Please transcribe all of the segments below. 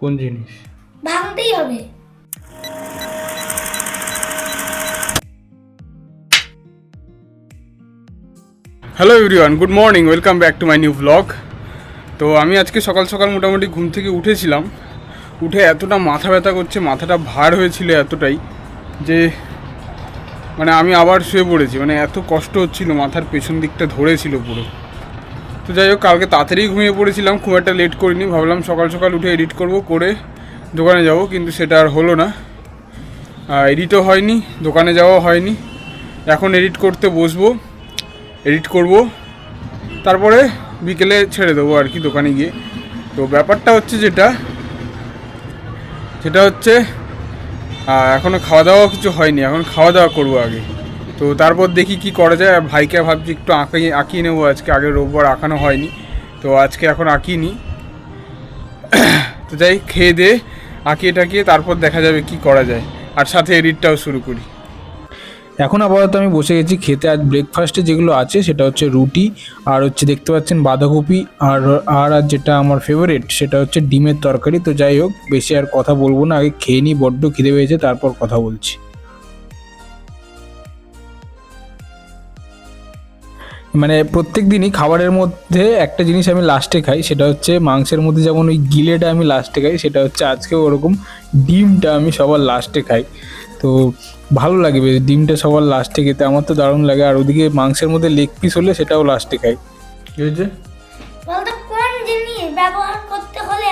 কোন জিনিস? ভাঙতেই হবে। Hello everyone, good morning, welcome back to my new blog. তো আমি আজকে সকাল সকাল মোটামুটি ঘুম থেকে উঠেছিলাম। উঠে এতটা মাথা ব্যথা করছে, মাথাটা ভার হয়েছিল এতটাই যে মানে আমি আবার শুয়ে পড়েছি। মানে এত কষ্ট হচ্ছিল, মাথার পেছন দিকটা ধরেছিল পুরো। তো যাই হোক, কালকে তাড়াতাড়ি ঘুমিয়ে পড়েছিলাম, খুব একটা লেট করিনি। ভাবলাম সকাল সকাল উঠে এডিট করব, করে দোকানে যাব, কিন্তু সেটা আর হলো না। এডিটও হয়নি, দোকানে যাওয়াও হয়নি। এখন এডিট করতে বসবো, এডিট করব, তারপরে বিকেলে ছেড়ে দেবো আর কি দোকানে গিয়ে। তো ব্যাপারটা হচ্ছে যেটা হচ্ছে এখনও খাওয়া দাওয়া কিছু হয়নি, এখন খাওয়া দাওয়া করবো আগে। তো তারপর দেখি কি করা যায়। ভাইকে ভাবছি একটু আঁকিয়ে নেবো আজকে, আগে রোববার আঁকানো হয়নি, তো আজকে এখন আঁকিয়ে নিই। তো যাই, খেয়ে দিয়ে আঁকিয়ে টাকিয়ে তারপর দেখা যাবে কি করা যায়, আর সাথে এডিটটাও শুরু করি। এখন আপাতত আমি বসে গেছি খেতে। আজ ব্রেকফাস্টে যেগুলো আছে সেটা হচ্ছে রুটি, আর হচ্ছে দেখতে পাচ্ছেন বাঁধাকপি, আর আর আর যেটা আমার ফেভারিট সেটা হচ্ছে ডিমের তরকারি। তো যাই হোক, বেশি আর কথা বলবো না, আগে খেয়ে নিই, বড্ড খিদে পেয়েছে, তারপর কথা বলছি। মানে প্রত্যেক দিনই খাবারের মধ্যে একটা জিনিস আমি লাস্টে খাই, সেটা হচ্ছে মাংসের মধ্যে যেমন ওই গিলেটা আমি লাস্টে খাই, সেটা হচ্ছে আজকেও ওরকম ডিমটা আমি সবার লাস্টে খাই। তো ভালো লাগে বেশ ডিমটা সবার লাস্টে খেতে, আমার তো দারুণ লাগে। আর ওদিকে মাংসের মধ্যে লেগ পিস হলে সেটাও লাস্টে খাই। কী হয়েছে? বলতো কোন জিনিস ব্যবহার করতে হলে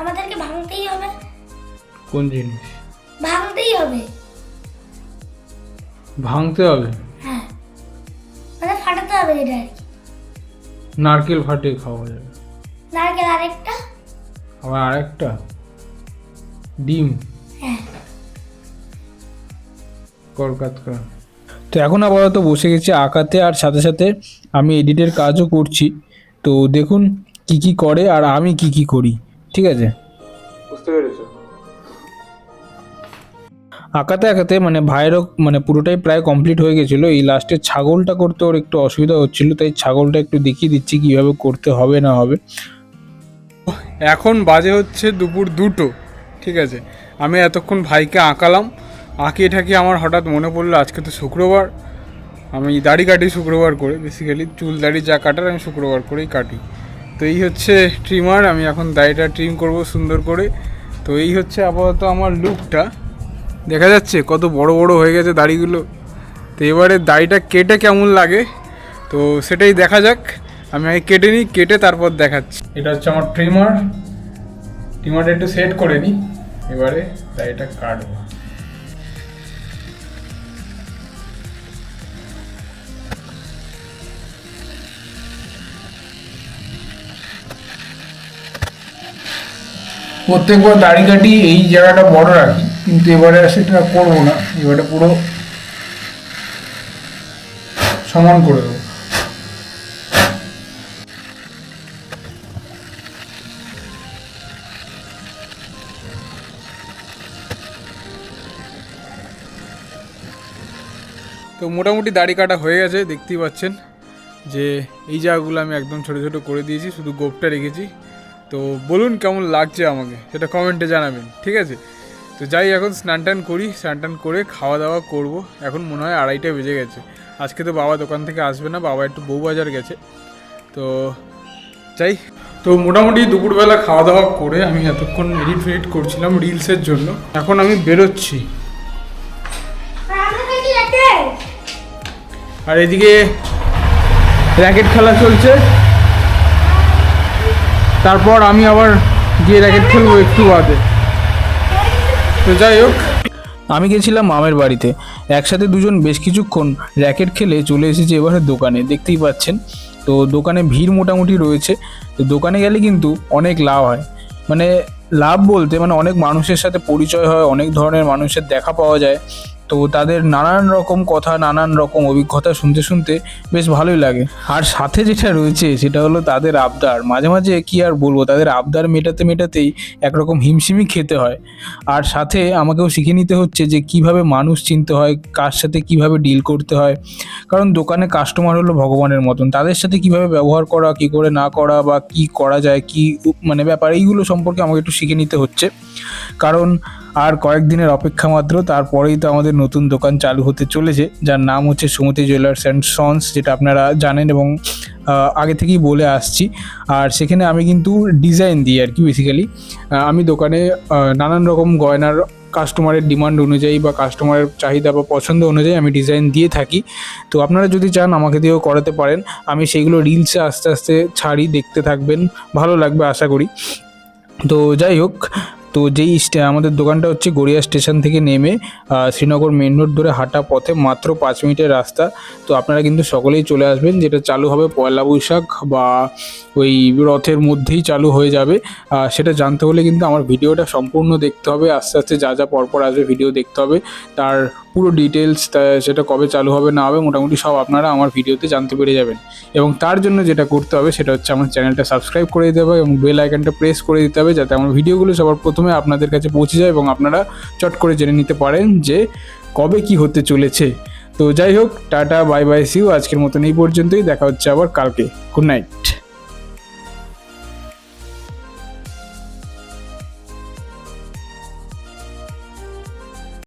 আমাদেরকে ভাঙতেই হবে? কোন জিনিস ভাঙতেই হবে। ভাঙতে হবে? হ্যাঁ, মানে ফাটাতে হবে যেটা আর কি। নারকেল ফাটিয়ে খাওয়া যাবে। নারকেল আরেকটা। আবার আরেকটা ডিম। হ্যাঁ, কলকাতা। তো এখন আপাতত বসে গেছি আঁকাতে, আর সাথে সাথে আমি এডিটের কাজও করছি। তো দেখুন কি কি করে আর আমি কি কি করি, ঠিক আছে? বুঝতে পেরেছো? আঁকাতে আঁকাতে মানে ভাইয়েরও মানে পুরোটাই প্রায় কমপ্লিট হয়ে গেছিলো। এই লাস্টের ছাগলটা করতে ওর একটু অসুবিধা হচ্ছিলো, তাই ছাগলটা একটু দেখিয়ে দিচ্ছি কীভাবে করতে হবে না হবে। এখন বাজে হচ্ছে দুপুর 2টো, ঠিক আছে। আমি এতক্ষণ ভাইকে আঁকালাম, আঁকিয়ে ঠাকিয়ে আমার হঠাৎ মনে পড়লো আজকে তো শুক্রবার। আমি দাড়ি কাটি শুক্রবার করে, বেসিক্যালি চুল দাড়ি যা কাটার আমি শুক্রবার করেই কাটি। তো এই হচ্ছে ট্রিমার, আমি এখন দাড়িটা ট্রিম করব সুন্দর করে। তো এই হচ্ছে আপাতত আমার লুকটা, দেখা যাচ্ছে কত বড় বড় হয়ে গেছে দাড়িগুলো। তো এবারে দাড়িটা কেটে কেমন লাগে তো সেটাই দেখা যাক। আমি আগে কেটে নিই, কেটে তারপর দেখাচ্ছি। এটা হচ্ছে আমার ট্রিমারটা একটু সেট করে নিই, এবারে দাড়িটা কাটবো। প্রত্যেকবার দাড়ি কাটি এই জায়গাটা বড় রাখি, কিন্তু এবারে সেটা করবো না, এবারে পুরো সমান করে দেবো। তো মোটামুটি দাড়ি কাটা হয়ে গেছে, দেখতেই পাচ্ছেন যে এই জায়গাগুলো আমি একদম ছোটো ছোটো করে দিয়েছি, শুধু গোঁফটা রেখেছি। তো বলুন কেমন লাগছে আমাকে, সেটা কমেন্টে জানাবেন, ঠিক আছে? তো যাই, এখন স্নান টান করি, স্নান টান করে খাওয়া দাওয়া করব। এখন মনে হয় 2:30 বেজে গেছে। আজকে তো বাবা দোকান থেকে আসবে না, বাবা একটু বউবাজার গেছে। তো যাই, তো মোটামুটি দুপুরবেলা খাওয়া দাওয়া করে আমি এতক্ষণ এডিট করছিলাম রিলসের জন্য। এখন আমি বেরোচ্ছি। আর এদিকে র্যাকেট খেলা চলছে, তারপর আমি আবার গিয়ে র্যাকেট খেলবো একটু বাদে। তো যাই হোক, আমি গেছিলাম মামের বাড়িতে, একসাথে দুজন বেশ কিছুক্ষণ র্যাকেট খেলে চলে এসেছি এবারে দোকানে, দেখতেই পাচ্ছেন। তো দোকানে ভিড় মোটামুটি রয়েছে। তো দোকানে গেলে কিন্তু অনেক লাভ হয়, মানে লাভ বলতে মানে অনেক মানুষের সাথে পরিচয় হয়, অনেক ধরনের মানুষের দেখা পাওয়া যায়। তো তো তাদের নানান রকম কথা, নানান রকম অভিজ্ঞতা শুনতে শুনতে বেশ ভালোই লাগে। আর সাথে যেটা রয়েছে সেটা হলো তাদের আবদার। মাঝে মাঝে কি আর বলবো, তাদের আবদার মেটাতেই একরকম হিমশিমই খেতে হয়। আর সাথে আমাকেও শিখে নিতে হচ্ছে যে কিভাবে মানুষ চিনতে হয়, কার সাথে কিভাবে ডিল করতে হয়। কারণ দোকানে কাস্টমার হলো ভগবানের মতন, তাদের সাথে কিভাবে ব্যবহার করা, কি করে না করা, বা কি করা যায়, কি মানে ব্যাপার, এইগুলো সম্পর্কে আমাকে একটু শিখে নিতে হচ্ছে। কারণ আর কয়েকদিনের অপেক্ষা মাত্র, তারপরেই তো আমাদের নতুন দোকান চালু হতে চলেছে, যার নাম হচ্ছে সুমতি জুয়েলার্স অ্যান্ড সন্স, যেটা আপনারা জানেন এবং আগে থেকেই বলে আসছি। আর সেখানে আমি কিন্তু ডিজাইন দিই আর কি। বেসিক্যালি আমি দোকানে নানান রকম গয়নার কাস্টমারের ডিমান্ড অনুযায়ী বা কাস্টমারের চাহিদা বা পছন্দ অনুযায়ী আমি ডিজাইন দিয়ে থাকি। তো আপনারা যদি চান আমাকে দিয়েও করাতে পারেন। আমি সেইগুলো রিলসে আস্তে আস্তে ছাড়ি, দেখতে থাকবেন, ভালো লাগবে আশা করি। তো যাই হোক, তো আমাদের দোকানটা হচ্ছে গড়িয়া স্টেশন থেকে নেমে শ্রীনগর মেন রোড ধরে হাঁটা পথে মাত্র 5 মিনিটের রাস্তা। তো আপনারা কিন্তু সকলেই চলে আসবেন, যেটা চালু হবে পয়লা বৈশাখ বা ওই রথের মধ্যেই চালু হয়ে যাবে। সেটা জানতে হলে কিন্তু আমার ভিডিওটা সম্পূর্ণ দেখতে হবে, আস্তে আস্তে যা যা পরপর আসবে ভিডিও দেখতে হবে, তার পুরো ডিটেলস, সেটা কবে চালু হবে না হবে মোটামুটি সব আপনারা আমার ভিডিওতে জানতে পেরে যাবেন। এবং তার জন্য যেটা করতে হবে সেটা হচ্ছে আমার চ্যানেলটা সাবস্ক্রাইব করে দিতে হবে এবং বেল আইকনটা প্রেস করে দিতে হবে, যাতে আমার ভিডিওগুলো সবার প্রথমে আপনাদের কাছে পৌঁছে যায় এবং আপনারা চট করে জেনে নিতে পারেন যে কবে কি হতে চলেছে। তো যাই হোক, টাটা, বাই বাই, সিউ। আজকের মতন এই পর্যন্তই, দেখা হচ্ছে আবার কালকে। Good night.